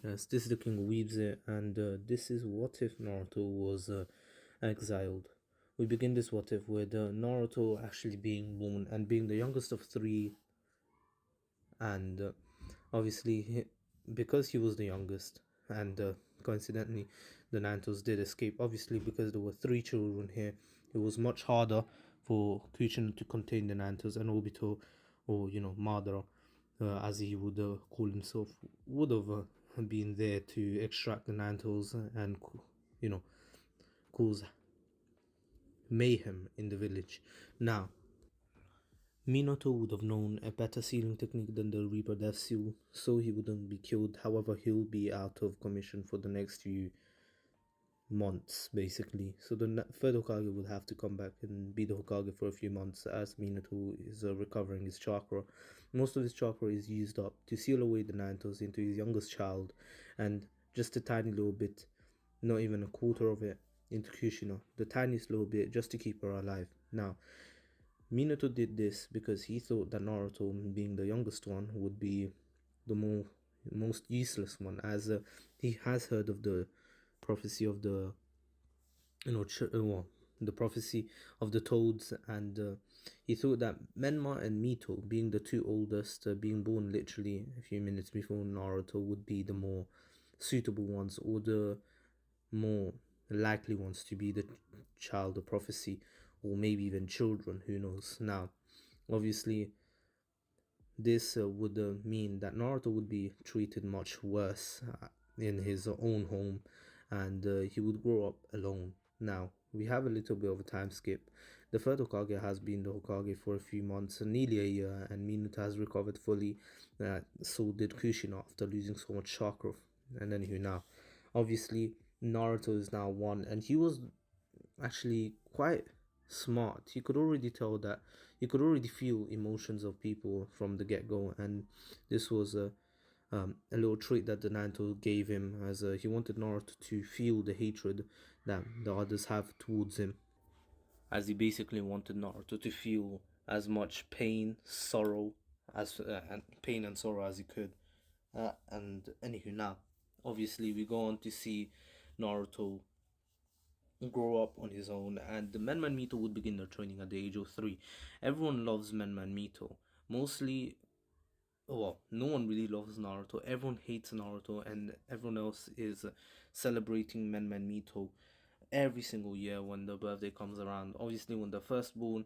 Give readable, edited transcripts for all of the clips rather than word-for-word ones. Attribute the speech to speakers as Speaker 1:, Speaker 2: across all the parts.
Speaker 1: Yes, this is the king who weaves it, and this is what if Naruto was exiled. We begin this what if with Naruto actually being born and being the youngest of three, and obviously because he was the youngest, and coincidentally, the Nantos did escape. Obviously, because there were three children here, it was much harder for Kuchino to contain the Nantos, and Obito, or Madara, as he would call himself, would have been there to extract the Nantos and cause mayhem in the village. Now, Minato would have known a better sealing technique than the Reaper Death Seal, so he wouldn't be killed. However, he'll be out of commission for the next few months, basically. So the third Hokage would have to come back and be the Hokage for a few months as Minato is recovering his chakra. Most of his chakra is used up to seal away the Nantos into his youngest child, and just a tiny little bit, not even a quarter of it, into Kushina, the tiniest little bit, just to keep her alive. Now, Minato did this because he thought that Naruto, being the youngest one, would be the most useless one, as he has heard of the prophecy of the the prophecy of the toads, and he thought that Menma and Mito, being the two oldest, being born literally a few minutes before Naruto, would be the more suitable ones, or the more likely ones to be the child of prophecy, or maybe even children, who knows. Now, obviously, this would mean that Naruto would be treated much worse in his own home, and he would grow up alone. Now, we have a little bit of a time skip. The third Hokage has been the Hokage for a few months, nearly a year, and Minato has recovered fully. So did Kushina after losing so much chakra. And anywho, now, obviously, Naruto is now one, and he was actually quite smart. He could already tell that he could already feel emotions of people from the get go, and this was a little treat that the Naruto gave him, as he wanted Naruto to feel the hatred that the others have towards him, as he basically wanted Naruto to feel as much pain and sorrow as he could. And anywho, now obviously we go on to see Naruto grow up on his own, and the Menman Mito would begin their training at the age of 3. Everyone loves Menman Mito. Mostly, well, no one really loves Naruto. Everyone hates Naruto, and everyone else is celebrating Menman Mito every single year when the birthday comes around. Obviously, when they're first born,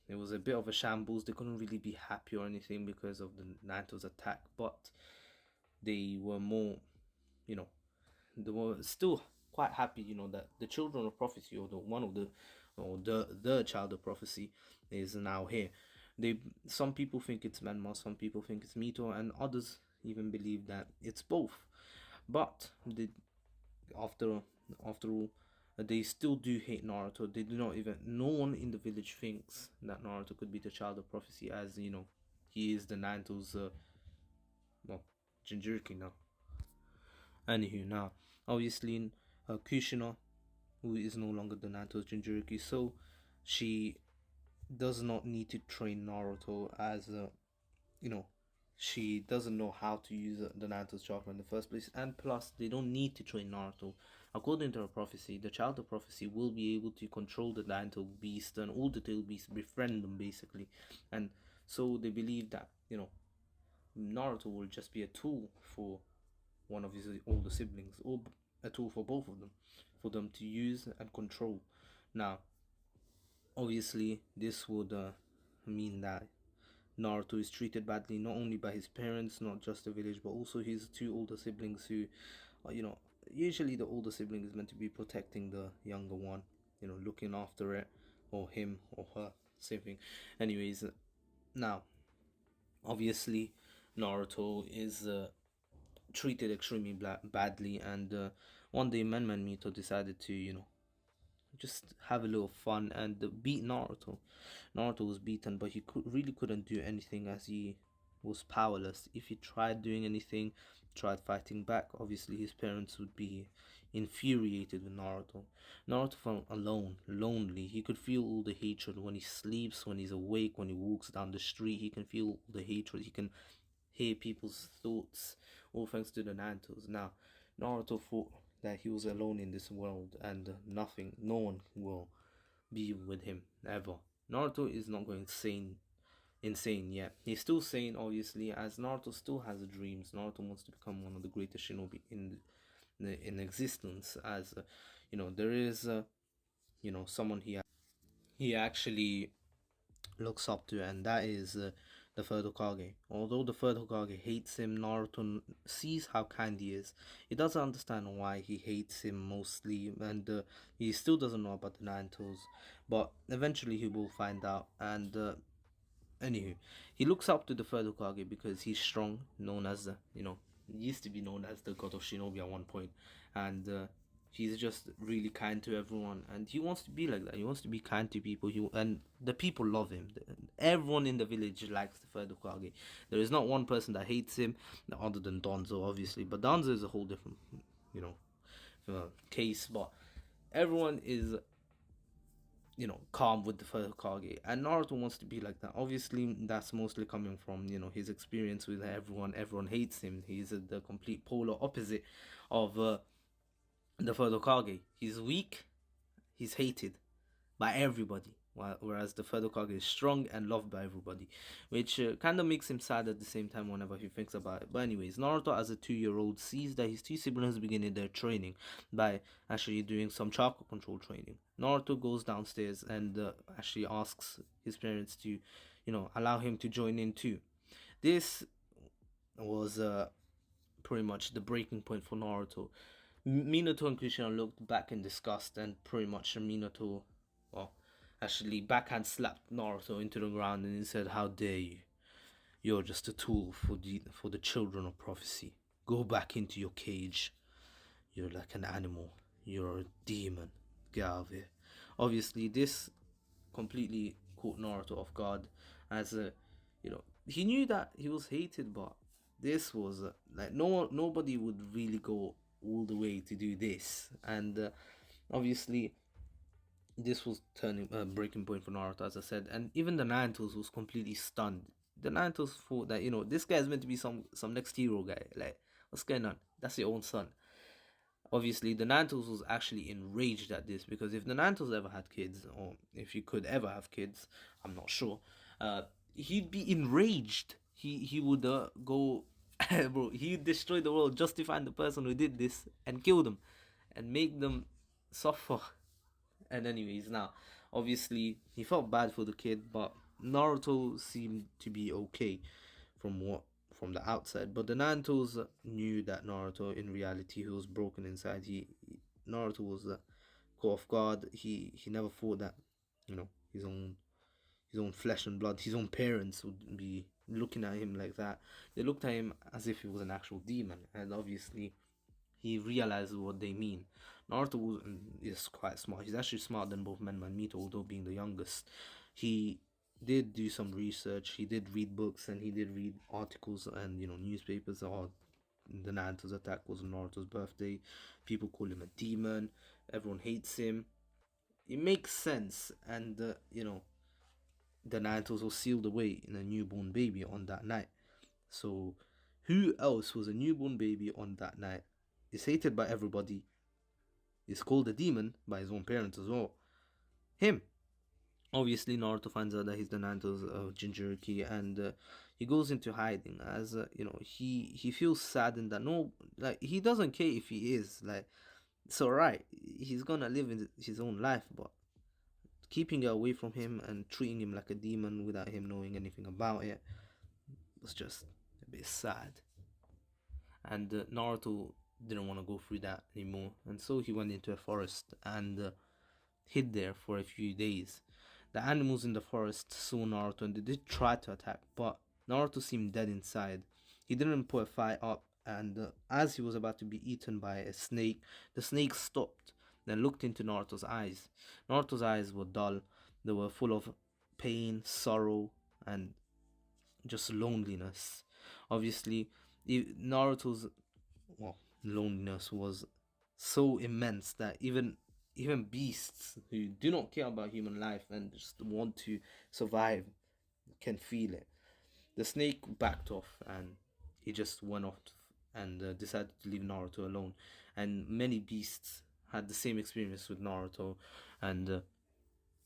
Speaker 1: it was a bit of a shambles. They couldn't really be happy or anything because of the Naruto's attack, but they were more, you know, they were still quite happy, that the children of prophecy, or the one of the or the child of prophecy, is now here. Some people think it's Menma, some people think it's Mito, and others even believe that it's both. But after after all, they still do hate Naruto. They do not even No one in the village thinks that Naruto could be the child of prophecy, as he is the Naruto's well, Jinchuriki now. Anywho, now obviously, Kushina, who is no longer the Naruto's Jinchuriki, so she does not need to train Naruto, as you know she doesn't know how to use the Naruto's chakra in the first place, and plus they don't need to train Naruto. According to her prophecy, the child of prophecy will be able to control the Naruto beast, and all the tail beasts befriend them, basically. And so they believe that Naruto will just be a tool for one of his older siblings, or a tool for both of them, for them to use and control. Now, obviously, this would mean that Naruto is treated badly, not only by his parents, not just the village, but also his two older siblings, who, usually the older sibling is meant to be protecting the younger one, looking after it, or him or her, same thing. Anyways, now, obviously, Naruto is treated extremely badly, and one day Menman Mito decided to, just have a little fun and beat Naruto. Naruto was beaten, but he really couldn't do anything, as he was powerless. If he tried doing anything, tried fighting back, obviously his parents would be infuriated with Naruto. Naruto felt alone, lonely. He could feel all the hatred when he sleeps, when he's awake, when he walks down the street. He can feel all the hatred. hear people's thoughts, all thanks to the Narutos. Now, Naruto thought that he was alone in this world and nothing, no one will be with him ever. Naruto is not going insane yet. He's still sane, obviously, as Naruto still has dreams. Naruto wants to become one of the greatest shinobi in existence. As there is someone he actually looks up to, and that is the third Hokage. Although the third Hokage hates him, Naruto sees how kind he is. He doesn't understand why he hates him mostly, and he still doesn't know about the Nine Tails. But eventually he will find out, and anywho, he looks up to the third Hokage because he's strong, known as used to be known as the God of Shinobi at one point, and he's just really kind to everyone, and he wants to be like that. He wants to be kind to people. And the people love him. Everyone in the village likes the third Hokage. There is not one person that hates him, other than Donzo, obviously. But Donzo is a whole different, case. But everyone is calm with the third Hokage, and Naruto wants to be like that. Obviously, that's mostly coming from his experience with everyone. Everyone hates him. He's the complete polar opposite of the third Hokage. He's weak. He's hated by everybody. Whereas the third Hokage is strong and loved by everybody, which kind of makes him sad at the same time whenever he thinks about it. But anyways, Naruto as a 2-year-old sees that his two siblings beginning their training by actually doing some chakra control training. Naruto goes downstairs and actually asks his parents to, allow him to join in too. This was pretty much the breaking point for Naruto. Minato and Kushina looked back in disgust, and pretty much Minato, well, actually backhand slapped Naruto into the ground, and he said, "How dare you? You're just a tool for the children of prophecy. Go back into your cage. You're like an animal. You're a demon. Get out of here." Obviously, this completely caught Naruto off guard, as he knew that he was hated, but this was like nobody would really go all the way to do this, and obviously this was turning breaking point for Naruto, as I said, and even the Naruto was completely stunned. The Naruto thought that this guy is meant to be some next hero guy. Like, what's going on? That's your own son. Obviously, the Naruto was actually enraged at this, because if the Naruto ever had kids, or if he could ever have kids, I'm not sure. He'd be enraged. He would go, bro. He'd destroy the world just to find the person who did this and kill them, and make them suffer. And anyways, now obviously he felt bad for the kid, but Naruto seemed to be okay from the outside. But the Naruto's knew that Naruto in reality he was broken inside. Naruto was caught off guard. He never thought that his own flesh and blood, his own parents would be looking at him like that. They looked at him as if he was an actual demon, and obviously he realizes what they mean. Naruto is quite smart. He's actually smarter than both men and Mito, although being the youngest. He did do some research. He did read books, and he did read articles and newspapers. Or the Naruto's attack was on Naruto's birthday. People call him a demon. Everyone hates him. It makes sense, and the Naruto's was sealed away in a newborn baby on that night. So, who else was a newborn baby on that night? Is hated by everybody, is called a demon by his own parents as well. Him. Obviously, Naruto finds out that he's the Naruto's Jinchuriki, and he goes into hiding, as he feels saddened that he doesn't care if he is, like, it's alright, he's gonna live in his own life, but keeping it away from him and treating him like a demon without him knowing anything about it was just a bit sad. And Naruto didn't want to go through that anymore, and so he went into a forest and hid there for a few days. The animals in the forest saw Naruto, and they did try to attack, but Naruto seemed dead inside. He didn't put a fight up, and as he was about to be eaten by a snake, the snake stopped, then looked into Naruto's eyes. Naruto's eyes were dull. They were full of pain, sorrow, and just loneliness. Obviously, Naruto's loneliness was so immense that even beasts who do not care about human life and just want to survive can feel it. The snake backed off, and he just went off and decided to leave Naruto alone. And many beasts had the same experience with Naruto. And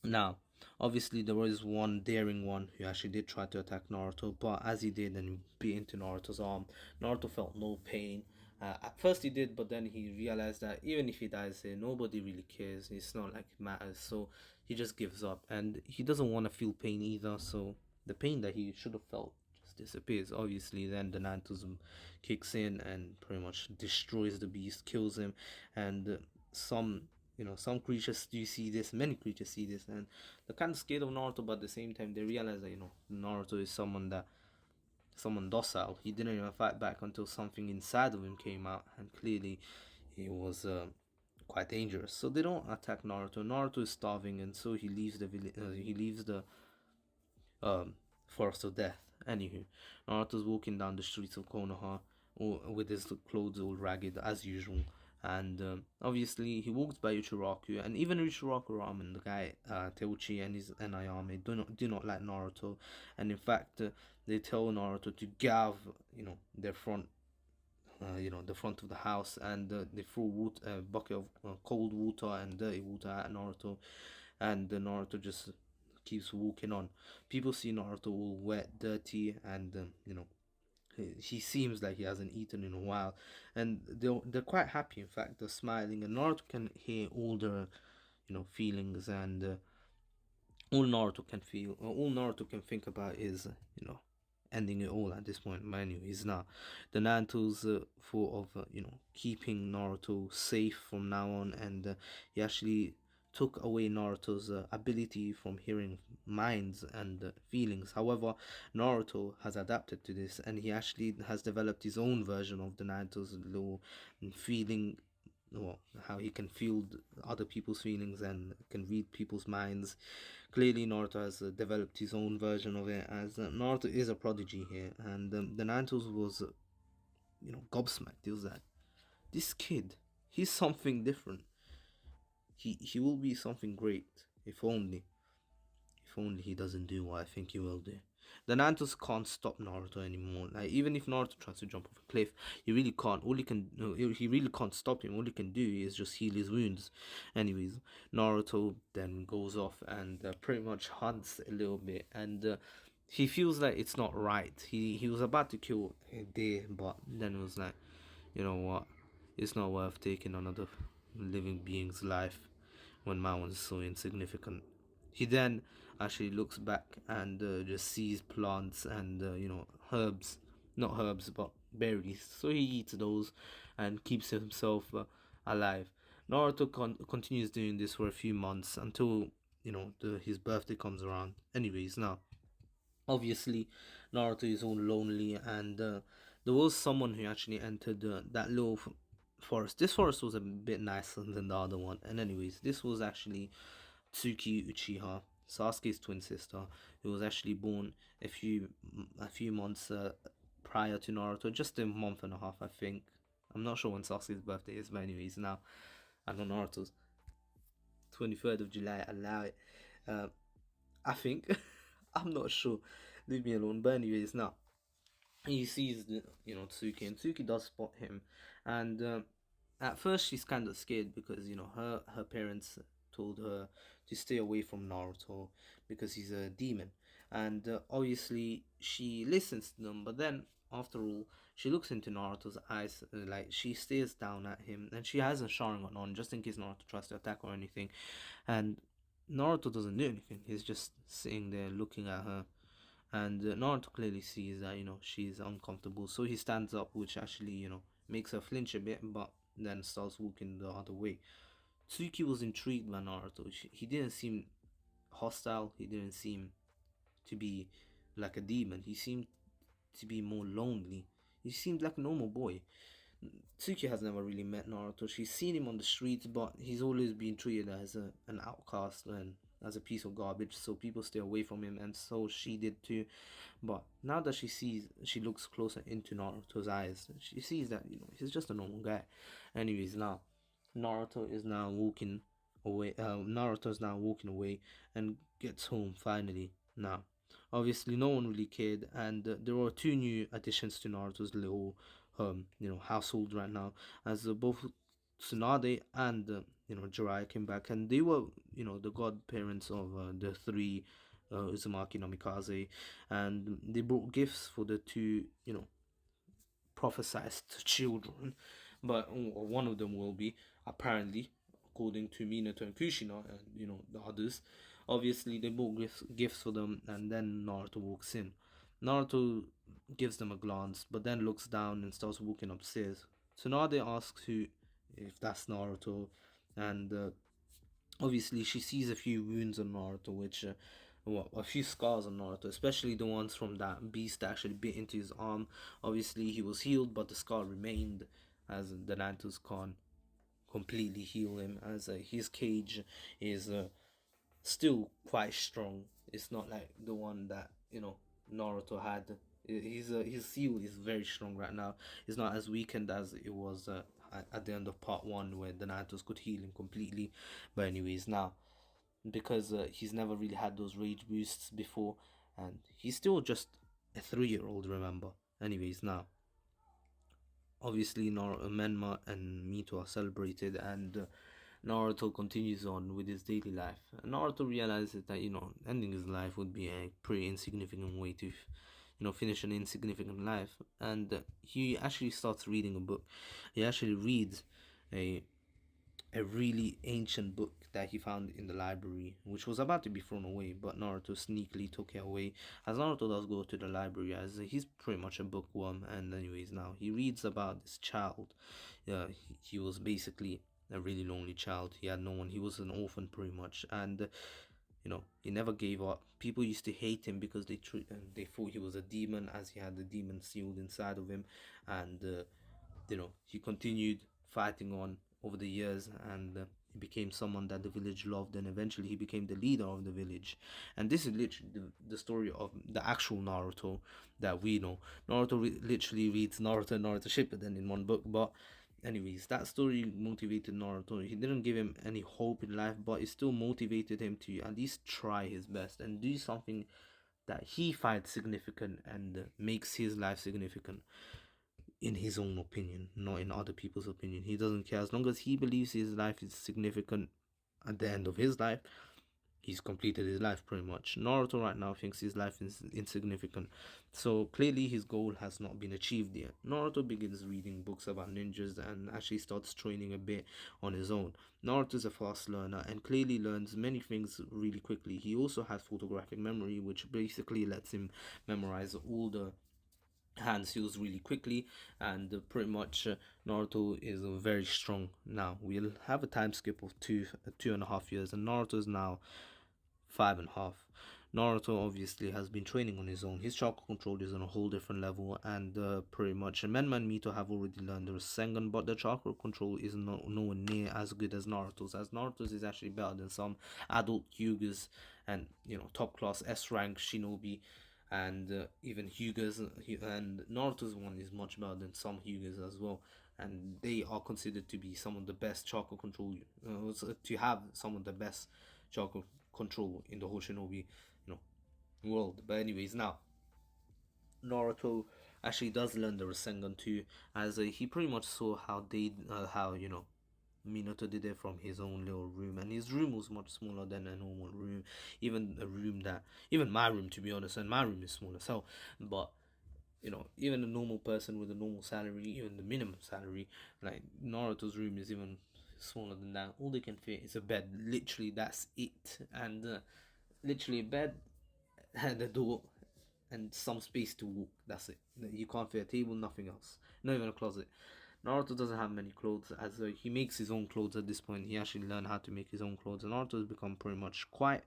Speaker 1: now, obviously, there was one daring one who actually did try to attack Naruto, but as he did and he beat into Naruto's arm, Naruto felt no pain. At first he did, but then he realized that even if he dies here, nobody really cares. It's not like it matters, so he just gives up, and he doesn't want to feel pain either. So the pain that he should have felt just disappears. Obviously, then the Nantusm kicks in and pretty much destroys the beast, kills him, and some some creatures do see this, many creatures see this, and they're kind of scared of Naruto, but at the same time they realize that Naruto is someone docile. He didn't even fight back until something inside of him came out, and clearly he was quite dangerous. So they don't attack Naruto. Naruto is starving, and so he leaves the village. He leaves the um, forest of death. Anywho, Naruto's walking down the streets of Konoha with his clothes all ragged as usual. And obviously, he walks by Ichiraku, and even Ichiraku Ramen, the guy Teuchi and his and Ayame do not like Naruto, and in fact, they tell Naruto to gave their front the front of the house, and they throw a bucket of cold water and dirty water at Naruto, and Naruto just keeps walking on. People see Naruto all wet, dirty, and he seems like he hasn't eaten in a while, and they're quite happy. In fact, they're smiling, and Naruto can hear all their feelings, and all Naruto can think about is ending it all at this point. But anyways, now the Nantos thought of keeping Naruto safe from now on, and he actually took away Naruto's ability from hearing minds and feelings. However, Naruto has adapted to this, and he actually has developed his own version of the Nanto's little feeling, well, how he can feel other people's feelings and can read people's minds. Clearly, Naruto has developed his own version of it, as Naruto is a prodigy here, and the Naruto was, gobsmacked. He was like, this kid, he's something different. He will be something great, if only. If only he doesn't do what I think he will do. The Naruto can't stop Naruto anymore. Like, even if Naruto tries to jump off a cliff, he really can't. All he can, no, he really can't stop him. All he can do is just heal his wounds. Anyways, Naruto then goes off and pretty much hunts a little bit, and he feels like it's not right. He was about to kill a deer, but then it was like, you know what? It's not worth taking another living being's life when my one's so insignificant. He then actually looks back and just sees plants and herbs, not herbs but berries. So he eats those and keeps himself alive. Naruto continues doing this for a few months until his birthday comes around. Anyways, now obviously Naruto is all lonely, and there was someone who actually entered that little forest. This forest was a bit nicer than the other one, and anyways, this was actually Tsuki Uchiha, Sasuke's twin sister, who was actually born a few months prior to Naruto, just a month and a half, I think. I'm not sure when Sasuke's birthday is, but anyways, now I know Naruto's 23rd of July. Allow it. Uh, I think. I'm not sure. Leave me alone. But anyways, now he sees Tsuki, and Tsuki does spot him, and at first she's kind of scared because her parents told her to stay away from Naruto because he's a demon, and obviously she listens to them. But then after all, she looks into Naruto's eyes, like she stares down at him, and she has a Sharingan on just in case Naruto tries to attack or anything, and Naruto doesn't do anything. He's just sitting there looking at her, and Naruto clearly sees that she's uncomfortable, so he stands up, which actually makes her flinch a bit, but then starts walking the other way. Tsuki was intrigued by Naruto. He didn't seem hostile. He didn't seem to be like a demon. He seemed to be more lonely. He seemed like a normal boy. Tsuki has never really met Naruto. She's seen him on the streets, but he's always been treated as an outcast and as a piece of garbage, so people stay away from him, and so she did too. But now that she looks closer into Naruto's eyes, she sees that he's just a normal guy. Anyways, now Naruto is now walking away. Naruto is now walking away and gets home finally. Now Obviously, no one really cared, and there were two new additions to Naruto's little, household right now, as both Tsunade and Jiraiya came back, and they were the godparents of the three Uzumaki no Mikaze, and they brought gifts for the two prophesized children, but one of them will be apparently, according to Minato and Kushina and the others. Obviously, they bought gifts for them, and then Naruto walks in. Naruto gives them a glance, but then looks down and starts walking upstairs. Tsunade asks who, if that's Naruto, and obviously she sees a few wounds on Naruto, which well, a few scars on Naruto, especially the ones from that beast that actually bit into his arm. Obviously he was healed, but the scar remained, as the Naruto's can't completely heal him, as his cage is still quite strong. It's not like the one that Naruto had. His seal is very strong right now. It's not as weakened as it was at the end of part one, where the Naruto's could heal him completely. But anyways, now because he's never really had those rage boosts before, and he's still just a 3-year old. Remember. Anyways, now obviously Menma and Mito are celebrated, and Naruto continues on with his daily life. Naruto realizes that ending his life would be a pretty insignificant way to finish an insignificant life, and he actually starts reading a book. He actually reads a a really ancient book that he found in the library, which was about to be thrown away, but Naruto sneakily took it away. As Naruto does go to the library, as he's pretty much a bookworm. And anyways, now he reads about this child. He was basically a really lonely child. He had no one. He was an orphan pretty much, and he never gave up. People used to hate him because they thought he was a demon, as he had the demon sealed inside of him, and he continued fighting on over the years, and he became someone that the village loved, and eventually he became the leader of the village. And this is literally the story of the actual Naruto that we know. Naruto literally reads Naruto and Naruto Shippuden in one book, but anyways, that story motivated Naruto. He didn't give him any hope in life, but it still motivated him to at least try his best and do something that he finds significant and makes his life significant in his own opinion, not in other people's opinion. He doesn't care. As long as he believes his life is significant at the end of his life, he's completed his life pretty much. Naruto right now thinks his life is insignificant. So clearly his goal has not been achieved yet. Naruto begins reading books about ninjas and actually starts training a bit on his own. Naruto is a fast learner and clearly learns many things really quickly. He also has photographic memory, which basically lets him memorize all the hand seals really quickly, and pretty much Naruto is very strong now. We'll have a time skip of 2.5 years, and Naruto is now 5.5. Naruto obviously has been training on his own. His chakra control is on a whole different level, and pretty much Menma and Mito have already learned the Rasengan, but the chakra control is nowhere near as good as Naruto's. As Naruto's is actually better than some adult Hyugas and top class S rank shinobi, and even Hyugas, and Naruto's one is much better than some Hyugas as well, and they are considered to be some of the best chakra control, to have some of the best chakra control in the whole shinobi world. But anyways, now Naruto actually does learn the Rasengan too, as he pretty much saw how Minato did it from his own little room, and his room was much smaller than a normal room, even my room, to be honest, and my room is small as hell. But even a normal person with a normal salary, even the minimum salary, like Naruto's room is even smaller than that. All they can fit is a bed. Literally, that's it, and literally a bed and a door and some space to walk. That's it. You can't fit a table, nothing else. Not even a closet. Naruto doesn't have many clothes, as he makes his own clothes at this point. He actually learned how to make his own clothes, and Naruto has become pretty much quite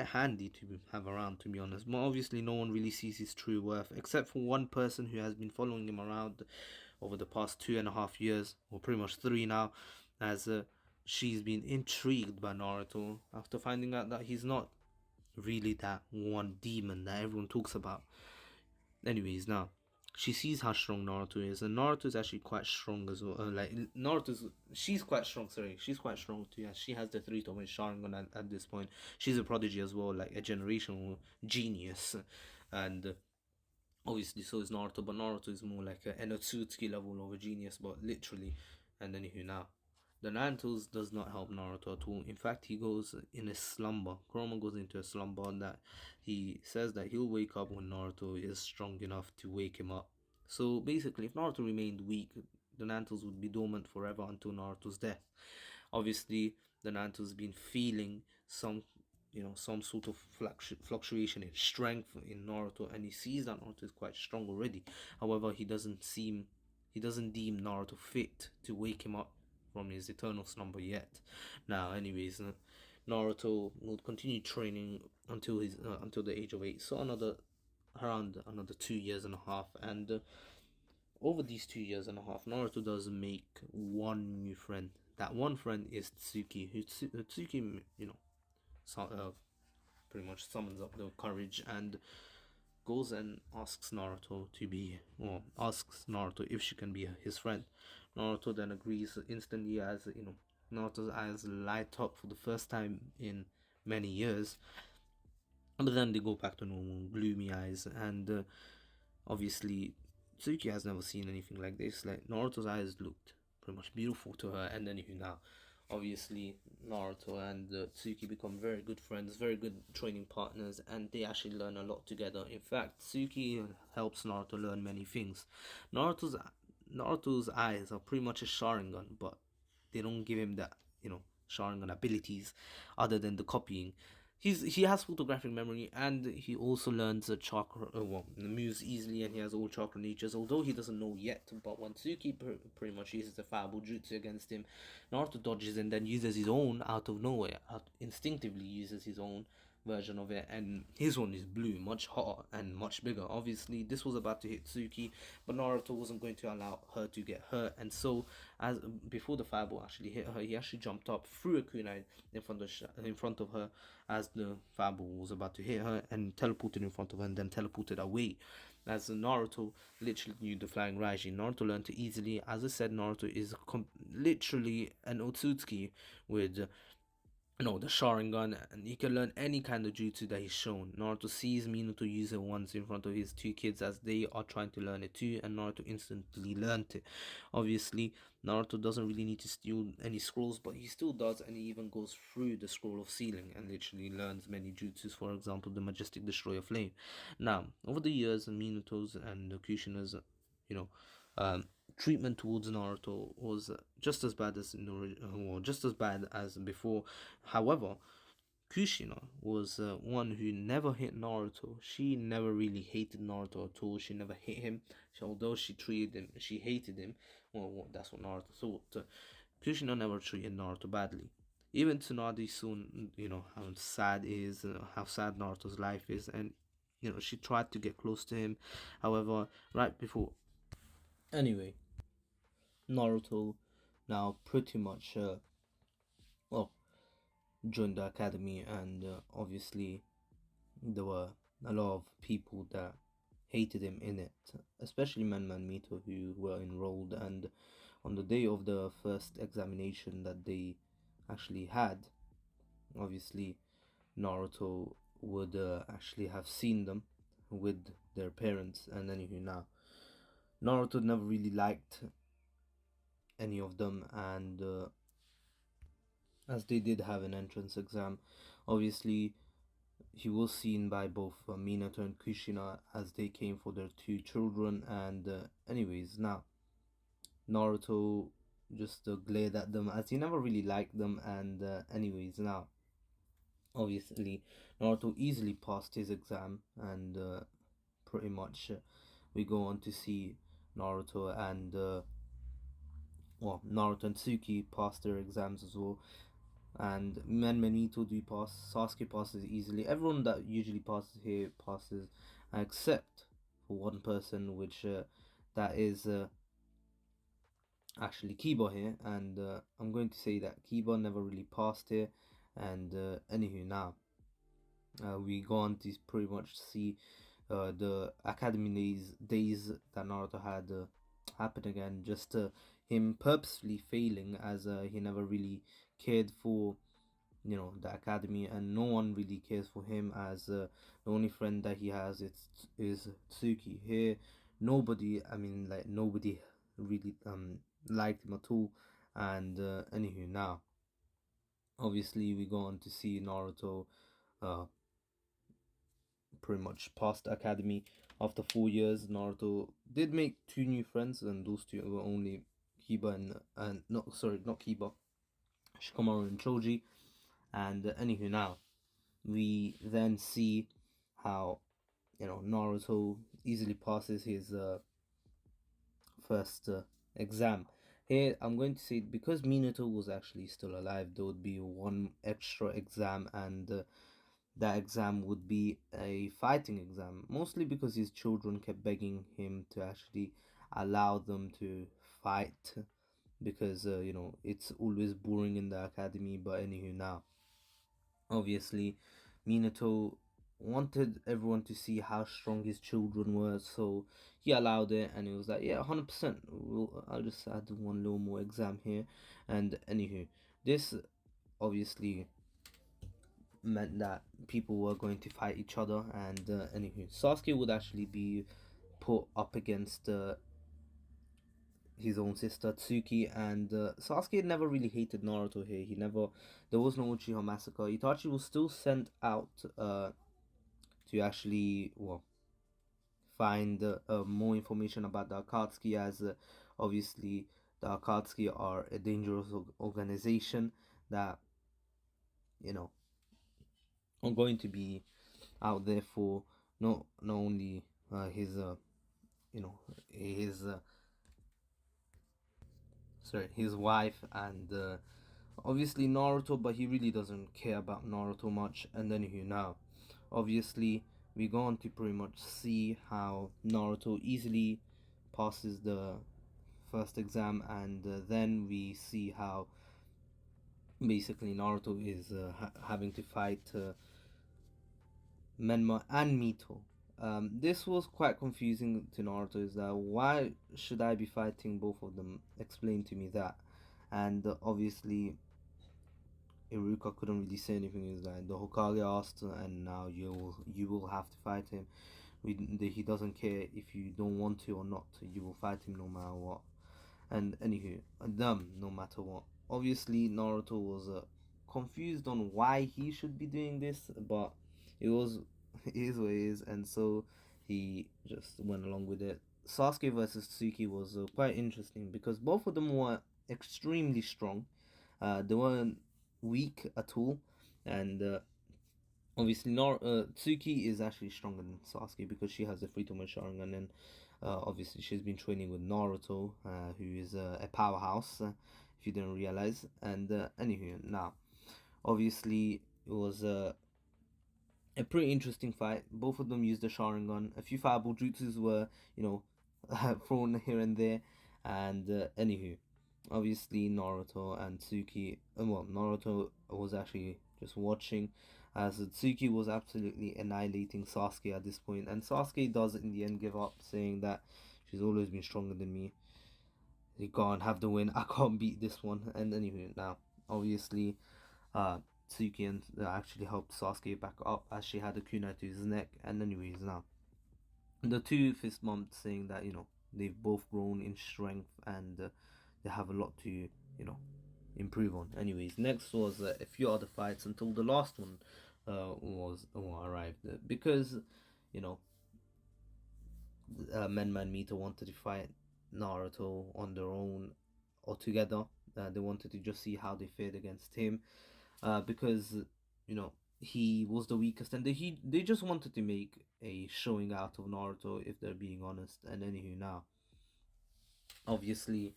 Speaker 1: handy to have around, to be honest. But obviously, no one really sees his true worth, except for one person who has been following him around over the past 2.5 years, or pretty much 3 now, as she's been intrigued by Naruto after finding out that he's not really that one demon that everyone talks about. Anyways, now she sees how strong Naruto is, and Naruto is actually quite strong as well. She's quite strong. Sorry, she's quite strong too. Yeah, she has the three Tomoe Sharingan at this point. She's a prodigy as well, like a generational genius, and obviously so is Naruto. But Naruto is more like an Otsutsuki level of a genius, but literally. And then now, the Naruto's does not help Naruto at all. In fact, he goes in a slumber. Kurama goes into a slumber, and that he says that he'll wake up when Naruto is strong enough to wake him up. So basically, if Naruto remained weak, the Naruto's would be dormant forever until Naruto's death. Obviously, the Naruto's been feeling some sort of fluctuation in strength in Naruto, and he sees that Naruto is quite strong already. However, he doesn't deem Naruto fit to wake him up from his eternal slumber yet. Now, anyways, Naruto will continue training until the age of 8, so around another 2 years and a half, and over these 2 years and a half, Naruto does make one new friend. That one friend is Tsuki. Tsuki, so, pretty much summons up the courage and goes and asks Naruto if she can be his friend. Naruto then agrees instantly, as Naruto's eyes light up for the first time in many years. But then they go back to normal, gloomy eyes, and obviously Tsuki has never seen anything like this. Like, Naruto's eyes looked pretty much beautiful to her, and then now, obviously, Naruto and Tsuki become very good friends, very good training partners, and they actually learn a lot together. In fact, Tsuki helps Naruto learn many things. Naruto's Naruto's eyes are pretty much a Sharingan, but they don't give him that Sharingan abilities other than the copying. He has photographic memory, and he also learns the chakra, the moves easily, and he has all chakra natures. Although he doesn't know yet, but when Tsuki pretty much uses the fireball jutsu against him, Naruto dodges and then uses his own out of nowhere. Instinctively uses his own version of it, and his one is blue, much hotter and much bigger. Obviously, this was about to hit Tsuki, but Naruto wasn't going to allow her to get hurt, and so as before the fireball actually hit her, he actually jumped up, threw a kunai in front of her as the fireball was about to hit her, and teleported in front of her, and then teleported away. As Naruto literally knew the flying Raiji, Naruto learned it easily. As I said, Naruto is literally an Otsutsuki with the Sharingan, and he can learn any kind of jutsu that he's shown. Naruto sees Minato use it once in front of his two kids as they are trying to learn it too, and Naruto instantly learned it. Obviously, Naruto doesn't really need to steal any scrolls, but he still does, and he even goes through the scroll of sealing and literally learns many jutsus, for example, the Majestic Destroyer Flame. Now, over the years, Minato's and Kushina's, you know, um, treatment towards Naruto was just as bad as just as bad as before. However, Kushina was one who never hit Naruto. She never really hated Naruto at all. She never hit him. Although she treated him, she hated him. Well, that's what Naruto thought. Kushina never treated Naruto badly. Even Tsunade soon, how sad Naruto's life is, and she tried to get close to him. However, right before, anyway, Naruto now pretty much well joined the academy, and obviously there were a lot of people that hated him in it, especially Man Mito, who were enrolled. And on the day of the first examination that they actually had, obviously Naruto would actually have seen them with their parents. And anywho, now Naruto never really liked any of them, and as they did have an entrance exam, obviously he was seen by both Minato and Kushina as they came for their two children. And anyways, now Naruto just glared at them as he never really liked them. And anyways, now obviously Naruto easily passed his exam, and pretty much we go on to see Naruto and Naruto and Tsuki passed their exams as well. And Manito do pass. Sasuke passes easily. Everyone that usually passes here passes, except for one person, which that is actually Kiba here. And I'm going to say that Kiba never really passed here. And anywho, now we go on to pretty much see the academy days that Naruto had happen again. Just him purposefully failing, as he never really cared for the academy, and no one really cares for him, as the only friend that he has is Tsuki. Here nobody, I mean, like, nobody really liked him at all. And anywho, now obviously we go on to see Naruto uh pretty much past the academy. After 4 years, Naruto did make two new friends, and those two were only Kiba and not, sorry, not Kiba, Shikamaru and Choji. And anywho, now we then see how Naruto easily passes his first exam. Here I'm going to say, because Minato was actually still alive, there would be one extra exam, and that exam would be a fighting exam, mostly because his children kept begging him to actually allow them to fight, because it's always boring in the academy. But anywho, now obviously Minato wanted everyone to see how strong his children were, so he allowed it, and he was like, yeah, 100%, I'll just add one little more exam here. And anywho, this obviously meant that people were going to fight each other. And anywho, Sasuke would actually be put up against his own sister Tsuki, and Sasuke never really hated Naruto. Here, he never, there was no Uchiha massacre. Itachi was still sent out to actually, well, find more information about the Akatsuki, as obviously the Akatsuki are a dangerous organization that you know are going to be out there for not only his you know his his wife, and obviously Naruto, but he really doesn't care about Naruto much. And then here, now obviously we go on to pretty much see how Naruto easily passes the first exam, and then we see how basically Naruto is having to fight Menma and Mito. This was quite confusing to Naruto. Is that, why should I be fighting both of them? Explain to me that. And obviously Iruka couldn't really say anything. Is like, the Hokage asked, and now you will have to fight him. He doesn't care if you don't want to or not. You will fight him no matter what. And anywho, them no matter what. Obviously, Naruto was confused on why he should be doing this, but it was his ways, and so he just went along with it. Sasuke versus Tsuki was quite interesting, because both of them were extremely strong. They weren't weak at all, and obviously Tsuki is actually stronger than Sasuke, because she has the Freetomo Sharingan, and obviously she's been training with Naruto, who is a powerhouse, if you didn't realize. And anywho, now obviously it was a pretty interesting fight. Both of them used the Sharingan. A few fireball jutsus were, thrown here and there. And anywho, obviously Naruto and Tsuki. Well, Naruto was actually just watching, as Tsuki was absolutely annihilating Sasuke at this point. And Sasuke does in the end give up, saying that she's always been stronger than me. You can't have the win. I can't beat this one. And anywho, now obviously uh, Tsuki and actually helped Sasuke back up, as she had a kunai to his neck. And anyways, now the two fist bumped, saying that they've both grown in strength, and they have a lot to improve on. Anyways, next was a few other fights, until the last one arrived, because you know Menma and Mita wanted to fight Naruto on their own or together. They wanted to just see how they fared against him, because he was the weakest, and they just wanted to make a showing out of Naruto, if they're being honest. And anywho, now obviously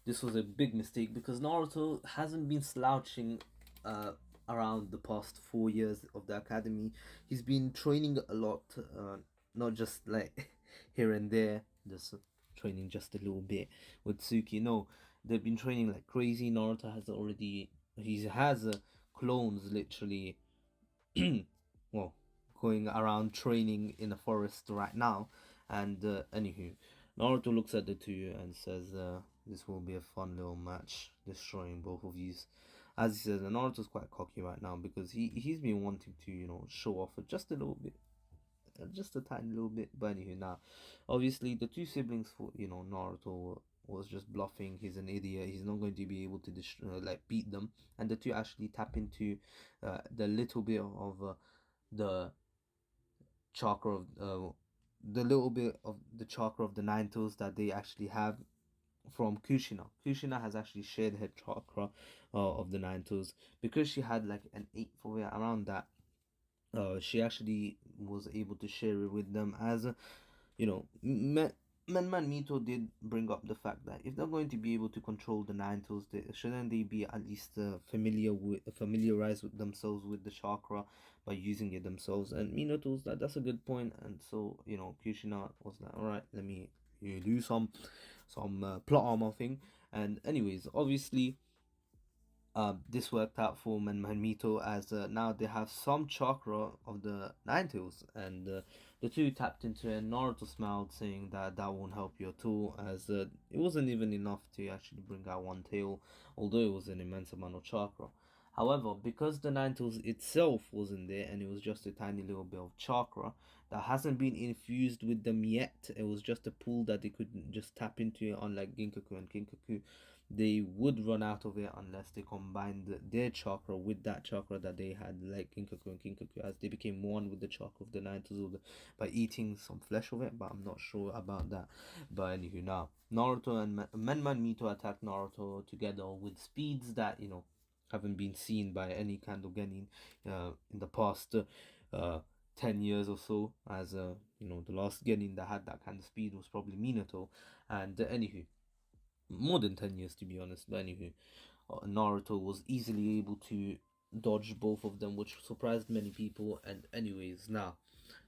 Speaker 1: this was a big mistake, because Naruto hasn't been slouching uh, around the past 4 years of the academy. He's been training a lot, not just like here and there, just training just a little bit with Tsuki. No, they've been training like crazy. Naruto has already, he has clones literally well, going around training in the forest right now. And anywho, Naruto looks at the two and says, "This will be a fun little match, destroying both of you." As he says, Naruto's quite cocky right now because he's been wanting to show off just a little bit, just a tiny little bit. But anywho, now obviously the two siblings, for Naruto was just bluffing. He's an idiot. He's not going to be able to like beat them. And the two actually tap into the little bit of the chakra of the little bit of the chakra of the nine tails that they actually have from Kushina. Kushina has actually shared her chakra of the nine tails because she had like an eighth of it around that. She actually was able to share it with them as you know, Man Mito did bring up the fact that if they're going to be able to control the nine tails, shouldn't they be at least familiarize with themselves with the chakra by using it themselves? And Minato was like, that's a good point. And so Kushina was like, all right, let me do some plot armor thing. And anyways, obviously this worked out for Manmito as now they have some chakra of the Nine Tails, and the two tapped into it. Naruto smiled, saying that that won't help you at all, as it wasn't even enough to actually bring out one tail, although it was an immense amount of chakra. However, because the Nine Tails itself wasn't there and it was just a tiny little bit of chakra that hasn't been infused with them yet, it was just a pool that they could just tap into, unlike Ginkaku and Kinkaku. They would run out of it unless they combined their chakra with that chakra that they had, like Kinkaku and Kinkaku, as they became one with the chakra of the Nine Tails by eating some flesh of it, but I'm not sure about that. But anywho, now Naruto and Menman Mito attack Naruto together with speeds that haven't been seen by any kind of genin in the past 10 years or so, as the last genin that had that kind of speed was probably Minato. And anywho, more than 10 years to be honest. But anywho, Naruto was easily able to dodge both of them, which surprised many people. And anyways, now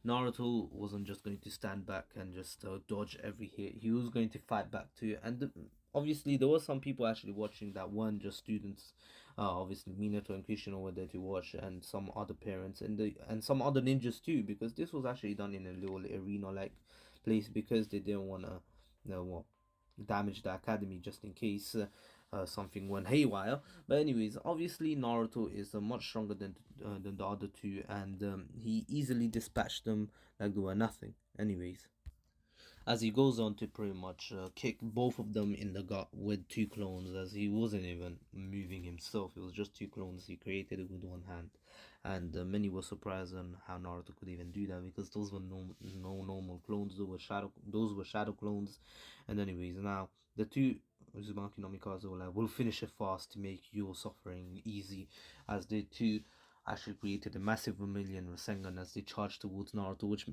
Speaker 1: Naruto wasn't just going to stand back and just dodge every hit. He was going to fight back too. And obviously, there were some people actually watching that weren't just students. Obviously, Minato and Krishna were there to watch, and some other parents and some other ninjas too, because this was actually done in a little arena like place because they didn't want to, damage the academy just in case something went haywire. But anyways, obviously Naruto is much stronger than the other two, and he easily dispatched them like they were nothing. Anyways, as he goes on to pretty much kick both of them in the gut with two clones, as he wasn't even moving himself. It was just two clones he created with one hand. And many were surprised on how Naruto could even do that, because those were no normal clones. Those were shadow clones. And anyways, now the two Uzumaki no Mikaze were like, we'll finish it fast to make your suffering easy, as they two actually created a massive vermilion Rasengan as they charged towards Naruto, which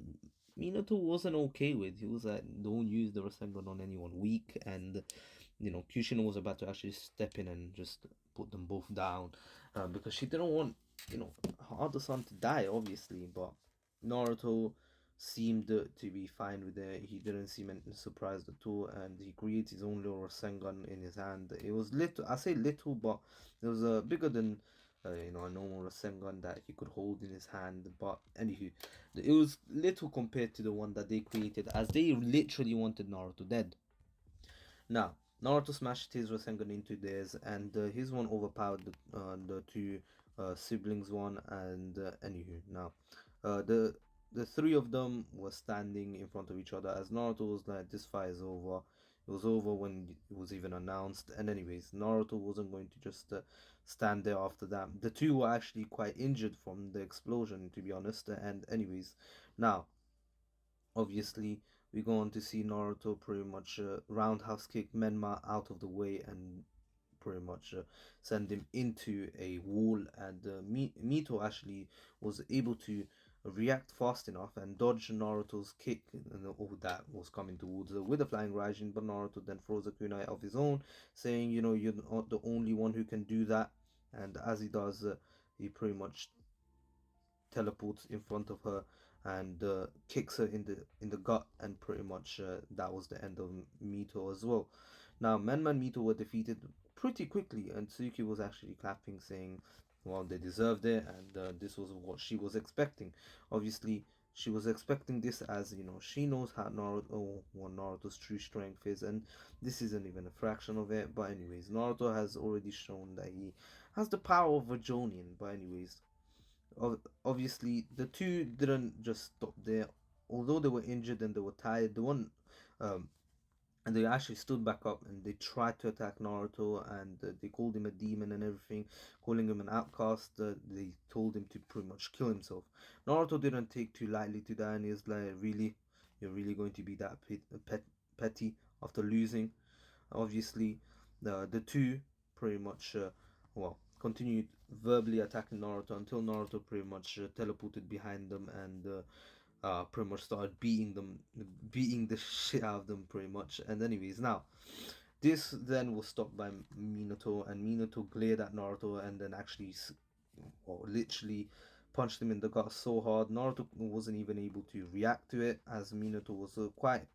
Speaker 1: Minato wasn't okay with. He was like, don't use the Rasengan on anyone weak. And Kushina was about to actually step in and just put them both down, because she didn't want her other son to die, obviously. But Naruto seemed to be fine with it. He didn't seem surprised at all, and he created his own little Rasengan in his hand. It was little, I say little, but it was bigger than a normal Rasengan that he could hold in his hand. But anywho, it was little compared to the one that they created, as they literally wanted Naruto dead. Now, Naruto smashed his Rasengan into theirs, and his one overpowered the two siblings one. And anywho, now the three of them were standing in front of each other, as Naruto was like, "This fight is over." It was over when it was even announced. And anyways, Naruto wasn't going to just stand there after that. The two were actually quite injured from the explosion, to be honest. And anyways, now obviously we go on to see Naruto pretty much roundhouse kick Menma out of the way and pretty much send him into a wall. And Mito actually was able to react fast enough and dodge Naruto's kick that was coming towards with a flying Raijin. But Naruto then throws a kunai of his own, saying, you're not the only one who can do that. And as he does, he pretty much teleports in front of her and kicks her in the gut, and pretty much that was the end of Mito as well. Now, Menman and Mito were defeated pretty quickly, and Tsuki was actually clapping, saying, well, they deserved it, and this was what she was expecting. Obviously, she was expecting this, as you know, she knows how Naruto, what Naruto's true strength is, and this isn't even a fraction of it. But anyways, Naruto has already shown that he has the power of a Jonin. But anyways, obviously the two didn't just stop there. Although they were injured and they were tired, the one um, and they actually stood back up and they tried to attack Naruto, and they called him a demon and everything, calling him an outcast. They told him to pretty much kill himself. Naruto didn't take too lightly to that, and he's like, really, you're really going to be that petty after losing? Obviously, the two pretty much well, continued verbally attacking Naruto until Naruto pretty much teleported behind them, and pretty much started beating the shit out of them pretty much. And anyways, now this then was stopped by Minato, and Minato glared at Naruto and then actually, or literally punched him in the gut so hard Naruto wasn't even able to react to it, as Minato was quite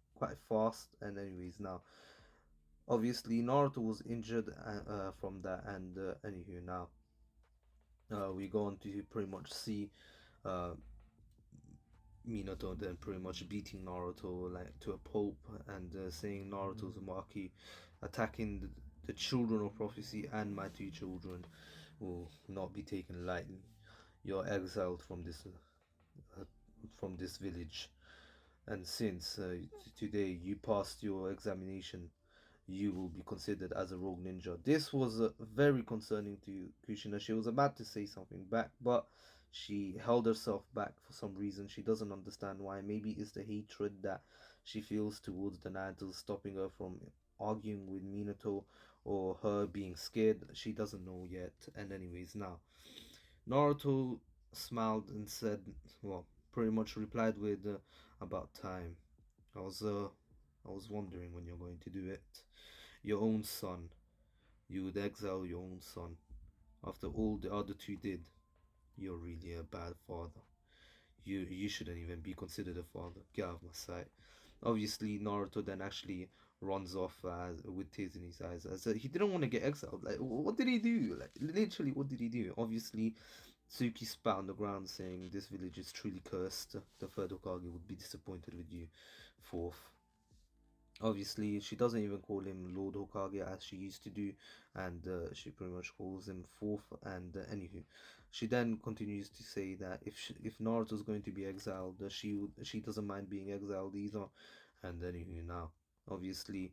Speaker 1: fast. And anyways, now obviously Naruto was injured from that, and anywho, now we go on to pretty much see uh, Minato then pretty much beating Naruto like to a pulp, and saying Naruto's Maki, attacking the children of prophecy and my two children will not be taken lightly. You're exiled uh, from this village, and since today you passed your examination, you will be considered as a rogue ninja. This was very concerning to Kushina. She was about to say something back, but she held herself back for some reason. She doesn't understand why. Maybe it's the hatred that she feels towards the Naruto stopping her from arguing with Minato, or her being scared. She doesn't know yet. And anyways, now Naruto smiled and said, well, pretty much replied with, about time. I was uh I was wondering when you're going to do it. Your own son. You would exile your own son. After all the other two did, you're really a bad father. You shouldn't even be considered a father. Get out of my sight. Obviously, Naruto then actually runs off with tears in his eyes, as he didn't want to get exiled. Like, what did he do? Like, literally, what did he do? Obviously, Tsuki spat on the ground, saying, "This village is truly cursed. The third Hokage would be disappointed with you." Fourth. Obviously, she doesn't even call him Lord Hokage as she used to do, and she pretty much calls him fourth. And anywho, she then continues to say that if Naruto's going to be exiled, she doesn't mind being exiled either. And anywho, now obviously.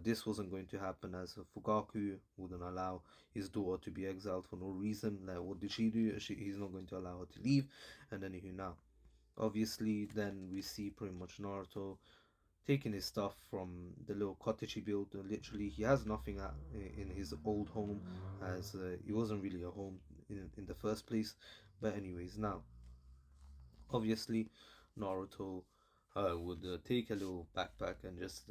Speaker 1: This wasn't going to happen, as Fugaku wouldn't allow his daughter to be exiled for no reason. Like, what did she do? He's not going to allow her to leave. And anywho, now obviously, then we see pretty much Naruto taking his stuff from the little cottage he built. Literally, he has nothing in his old home, as it wasn't really a home in the first place. But anyways, now obviously Naruto would take a little backpack and just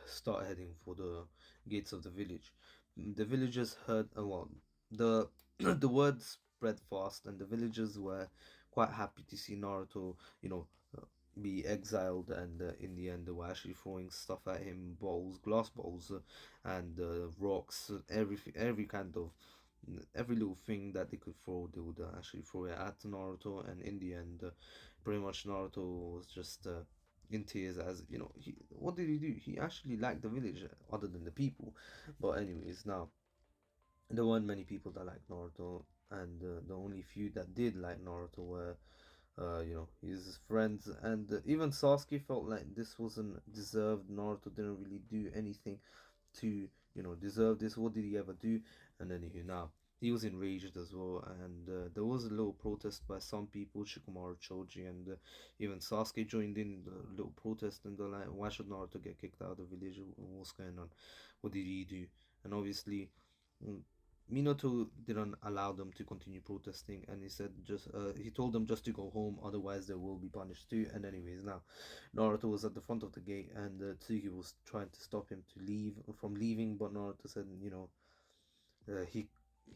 Speaker 1: start heading for the gates of the village. The villagers heard, well, the the word spread fast, and the villagers were quite happy to see Naruto, uh, be exiled. And in the end, they were actually throwing stuff at him, balls, glass balls, and rocks, every kind of every little thing that they could throw, they would actually throw it at Naruto. And in the end, pretty much Naruto was just in tears, as what did he do? He actually liked the village, other than the people. But anyways, now there weren't many people that liked Naruto, and the only few that did like Naruto were his friends. And even Sasuke felt like this wasn't deserved. Naruto didn't really do anything to deserve this. What did he ever do? And then now he was enraged as well, and there was a little protest by some people. Shikamaru, Choji, and even Sasuke joined in the little protest, and they're like, why should Naruto get kicked out of the village? What's going on? What did he do? And obviously, mm, Minato didn't allow them to continue protesting, and he said just he told them just to go home, otherwise they will be punished too. And anyways, now Naruto was at the front of the gate, and Tsuki was trying to stop him to leave from leaving, but Naruto said,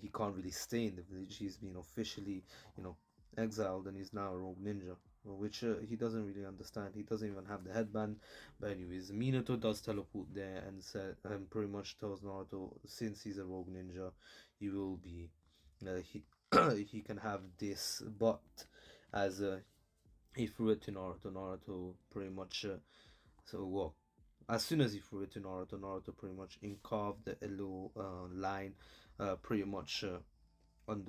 Speaker 1: he can't really stay in the village. He's been officially, you know, exiled, and he's now a rogue ninja, which he doesn't really understand. He doesn't even have the headband. But anyways, Minato does teleport there, and pretty much tells Naruto, since he's a rogue ninja, he will be, he. he can have this, but as he threw it to Naruto, Naruto pretty much so well. As soon as he threw it to Naruto, Naruto pretty much carved a little line, pretty much on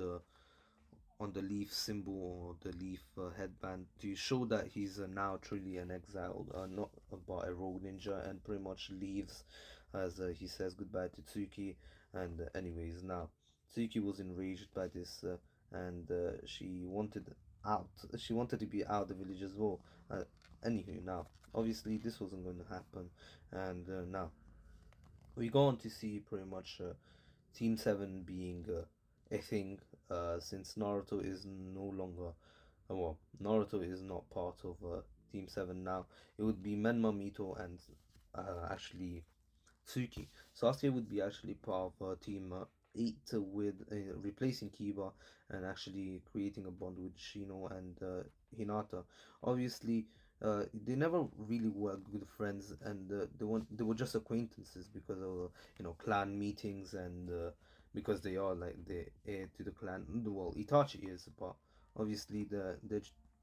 Speaker 1: the leaf symbol or the leaf headband to show that he's now truly an exile, not about a rogue ninja, and pretty much leaves as he says goodbye to Tsuki. And anyways, now Tsuki was enraged by this, and she wanted out. She wanted to be out of the village as well. Uh, Anywho, now obviously this wasn't going to happen, and now we go on to see pretty much Team 7 being a thing since Naruto is no longer, well, Naruto is not part of Team 7 now. It would be Menma Mito and actually Tsuki. Sasuke would be actually part of Team 8 with replacing Kiba and actually creating a bond with Shino and Hinata. Obviously, they never really were good friends, and they were just acquaintances because of clan meetings and because they are like the heir to the clan. Well, Itachi is, but obviously the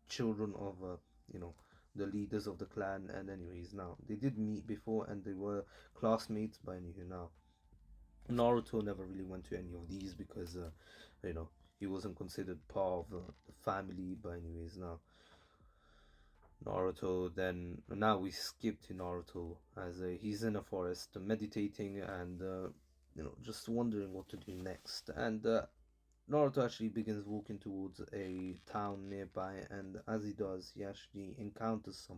Speaker 1: children of you know the leaders of the clan. And anyways, now they did meet before and they were classmates. But anywho, now Naruto never really went to any of these because you know he wasn't considered part of the family. But anyways, now Naruto, then now we skip to Naruto as he's in a forest meditating and just wondering what to do next. And Naruto actually begins walking towards a town nearby, and as he does, he actually encounters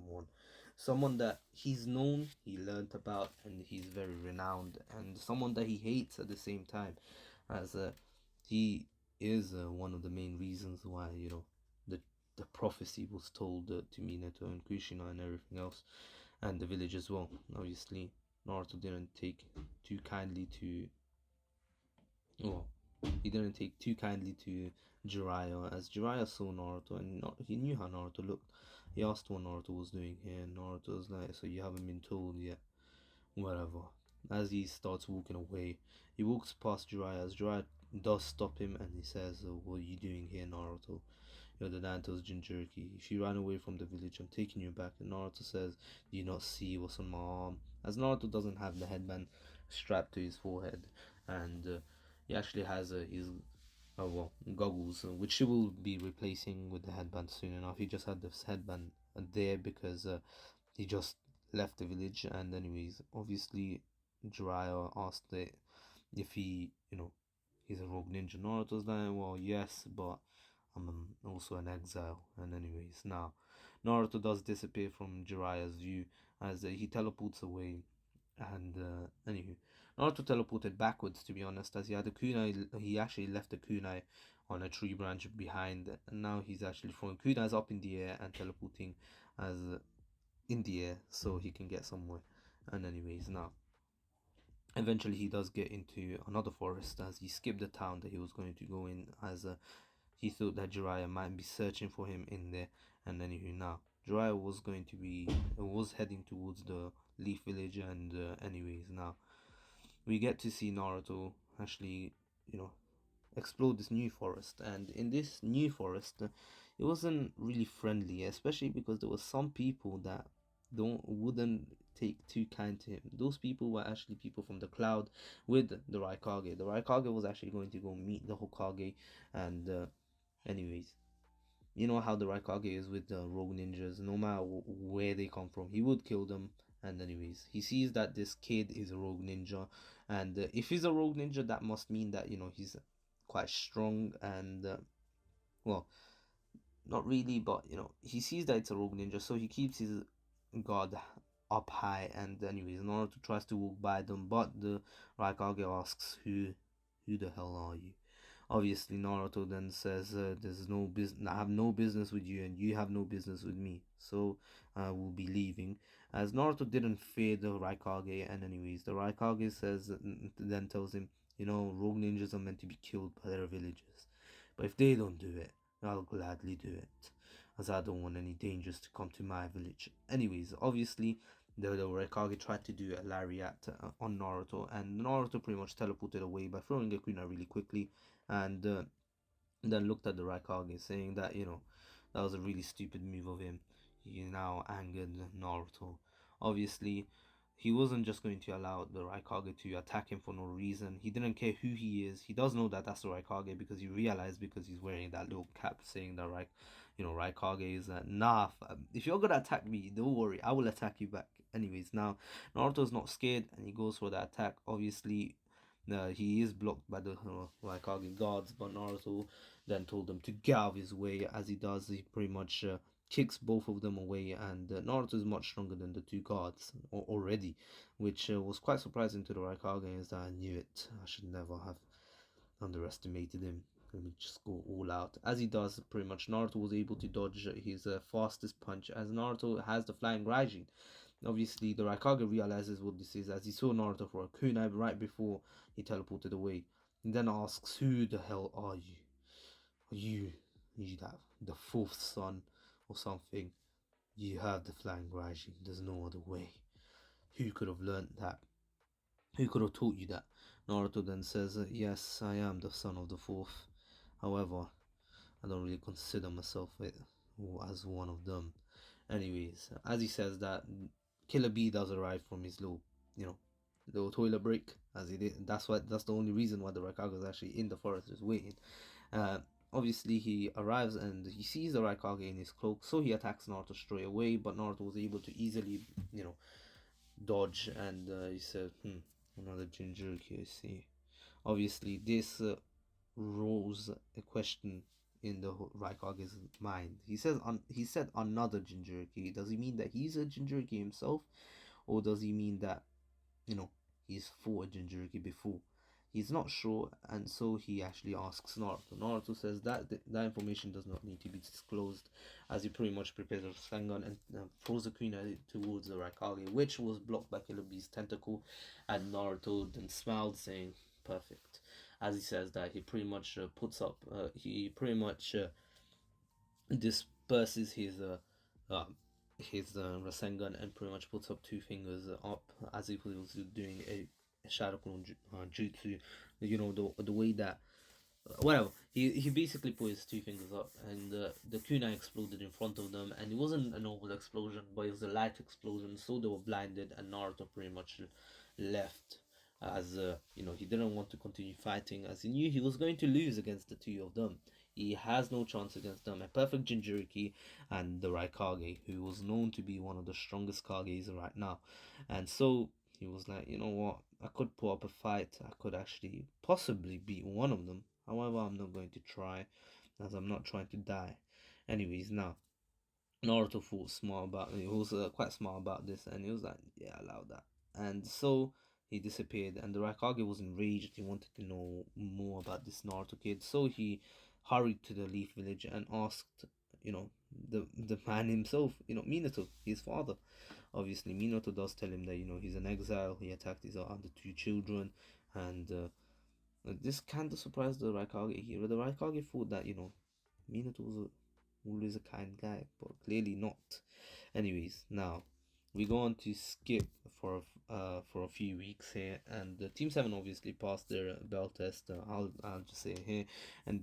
Speaker 1: someone that he's known, he learnt about, and he's very renowned, and someone that he hates at the same time, as he is one of the main reasons why the the prophecy was told to Minato and Kushina and everything else, and the village as well. Obviously, Naruto didn't take too kindly to well, he didn't take too kindly to Jiraiya, as Jiraiya saw Naruto and he knew how Naruto looked. He asked what Naruto was doing here, and Naruto was like, "So you haven't been told yet? Whatever." As he starts walking away, he walks past Jiraiya. As Jiraiya does stop him, and he says, "What are you doing here, Naruto? You're the Nanto's Jinchuriki. If you ran away from the village, I'm taking you back." And Naruto says, "Do you not see what's on my arm?" As Naruto doesn't have the headband strapped to his forehead, and he actually has his goggles, which he will be replacing with the headband soon enough. He just had this headband there because he just left the village. And anyways, obviously, Jiraiya asked if he's a rogue ninja. Naruto's like, well, yes, but I'm also an exile. And anyways, now Naruto does disappear from Jiraiya's view as he teleports away. And anywho, Naruto teleported backwards, to be honest, as he had a kunai. He actually left a kunai on a tree branch behind, and now he's actually throwing kunais up in the air and teleporting as in the air so he can get somewhere. And anyways, now eventually he does get into another forest as he skipped the town that he was going to go in, as he thought that Jiraiya might be searching for him in there. And anywho, now Jiraiya was heading towards the Leaf Village. And anyways, now we get to see Naruto actually, you know, explore this new forest. And in this new forest, it wasn't really friendly, especially because there were some people that don't wouldn't take too kind to him. Those people were actually people from the cloud with the Raikage. The Raikage was actually going to go meet the Hokage, and anyways, you know how the Raikage is with the rogue ninjas. No matter where they come from, he would kill them. And anyways, he sees that this kid is a rogue ninja, and if he's a rogue ninja, that must mean that he's quite strong. And well, not really, but he sees that it's a rogue ninja, so he keeps his guard up high. And anyways, Naruto tries to walk by them, but the Raikage asks, "Who the hell are you?" Obviously, Naruto then says, "There's no business. I have no business with you, and you have no business with me. So, we'll be leaving." As Naruto didn't fear the Raikage, and anyways, the Raikage says, then tells him, rogue ninjas are meant to be killed by their villagers, but if they don't do it, I'll gladly do it, as I don't want any dangers to come to my village. Anyways, obviously, the Raikage tried to do a lariat on Naruto, and Naruto pretty much teleported away by throwing a kunai really quickly. And then looked at the Raikage, saying that, that was a really stupid move of him. He now angered Naruto. Obviously, he wasn't just going to allow the Raikage to attack him for no reason. He didn't care who he is. He does know that that's the Raikage because he realized, because he's wearing that little cap saying that Raikage is nah. If you're gonna attack me, don't worry, I will attack you back. Anyways, now Naruto's not scared and he goes for the attack. Obviously, he is blocked by the Raikage guards, but Naruto then told him to get out of his way. As he does, he pretty much kicks both of them away, and Naruto is much stronger than the two guards already, which was quite surprising to the Raikage. Is that I knew it. I should never have underestimated him. Let me just go all out. As he does, pretty much Naruto was able to dodge his fastest punch, as Naruto has the flying Raijin. Obviously, the Raikage realizes what this is, as he saw Naruto for a kunai right before he teleported away. He then asks, "Who the hell are you? Are you that the fourth son or something? You have the flying Raijin. There's no other way. Who could have learned that? Who could have taught you that?" Naruto then says, "Yes, I am the son of the fourth. However, I don't really consider myself as one of them." Anyways, as he says that, Killer B does arrive from his you know, little toilet break, as he did. That's the only reason why the Raikage is actually in the forest, is waiting. Uh, Obviously, he arrives and he sees the Raikage in his cloak, so he attacks Naruto straight away. But Naruto was able to easily, dodge, and he said, another Jinchuriki, I see." Obviously, this rose a question in the Raikage's mind. He said another Jinchuriki. Does he mean that he's a Jinchuriki himself, or does he mean that you know he's fought a Jinchuriki before? He's not sure, and so he actually asks Naruto. Naruto says that that information does not need to be disclosed, as he pretty much prepares a Rasengan and throws a kunai towards the Raikage, which was blocked by Killer Bee's tentacle, and Naruto then smiled, saying, "Perfect." As he says that, he pretty much disperses his Rasengan, and pretty much puts up two fingers up, as if he was doing a Shadow Clone Jutsu. The way that whatever, he basically put his two fingers up, and the kunai exploded in front of them, and it wasn't a normal explosion, but it was a light explosion, so they were blinded, and Naruto pretty much left, as he didn't want to continue fighting, as he knew he was going to lose against the two of them. He has no chance against them. A perfect Jinchuriki and the Raikage, who was known to be one of the strongest Kages right now. And so he was like, you know what, I could put up a fight. I could actually possibly beat one of them. However, I'm not going to try, as I'm not trying to die. Anyways, now Naruto thought smart about it. He was quite smart about this, and he was like, "Yeah, allow that." And so he disappeared, and the Raikage was enraged. He wanted to know more about this Naruto kid, so he hurried to the Leaf Village and asked, the man himself, Minato, his father. Obviously, Minato does tell him that he's an exile. He attacked his other two children, and this kind of surprised the Raikage here. The Raikage thought that Minato was always a kind guy, but clearly not. Anyways, now we go on to skip for a few weeks here, and the Team Seven obviously passed their belt test. I'll just say here, and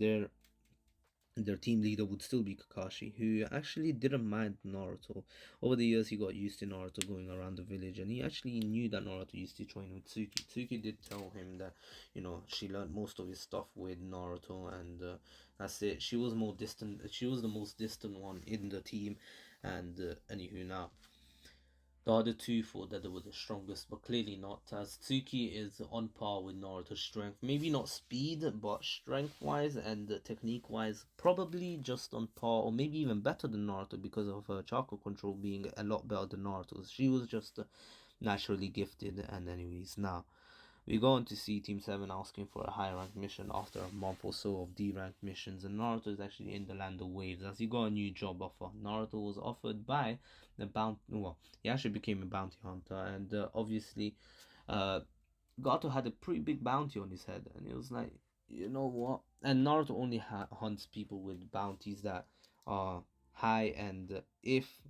Speaker 1: their team leader would still be Kakashi, who actually didn't mind Naruto. Over the years, he got used to Naruto going around the village, and he actually knew that Naruto used to train with Tsuki. Tsuki did tell him that, she learned most of his stuff with Naruto, and that's it. She was more distant. She was the most distant one in the team, and anywho, now the other two thought that they were the strongest, but clearly not, as Tsuki is on par with Naruto's strength. Maybe not speed, but strength-wise and technique-wise, probably just on par, or maybe even better than Naruto, because of her chakra control being a lot better than Naruto's. She was just naturally gifted, and anyways, now we go on to see Team 7 asking for a high rank mission after a month or so of D rank missions, and Naruto is actually in the land of waves as he got a new job offer. Naruto was offered by the he actually became a bounty hunter, and obviously, Gato had a pretty big bounty on his head, and he was like, you know what? And Naruto only hunts people with bounties that are high, and if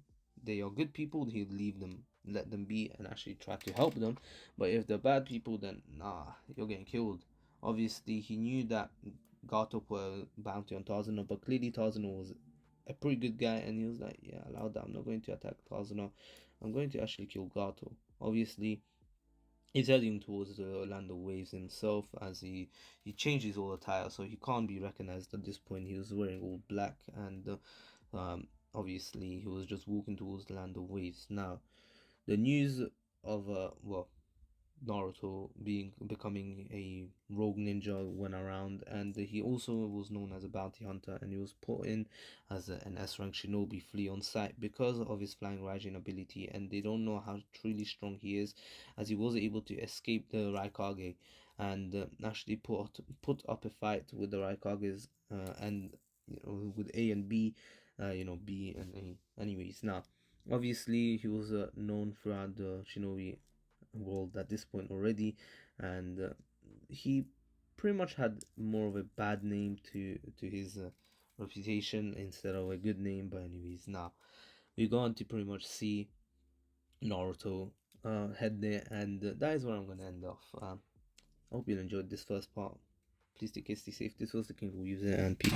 Speaker 1: they are good people, he'll leave them, let them be, and actually try to help them. But if they're bad people, then nah, you're getting killed. Obviously, he knew that Gato put a bounty on Tarzan, but clearly Tarzan was a pretty good guy, and he was like, "Yeah, allow that. I'm not going to attack Tarzan. I'm going to actually kill Gato." Obviously, he's heading towards the Orlando Waves himself as he changes all attire, so he can't be recognized at this point. He was wearing all black, and obviously he was just walking towards the Land of Waves. Now, the news of Naruto being becoming a rogue ninja went around, and he also was known as a bounty hunter, and he was put in as an S rank shinobi flea on sight because of his flying Raijin ability, and they don't know how truly strong he is, as he was able to escape the Raikage and actually put up a fight with the Raikages and with A and B, B and A. Anyways, now obviously he was known throughout the shinobi world at this point already, and he pretty much had more of a bad name to his reputation instead of a good name. But anyways, now we're going to pretty much see Naruto head there, and that is where I'm gonna end off. I hope you enjoyed this first part. Please take care, stay safe. This was the King of User, and peace.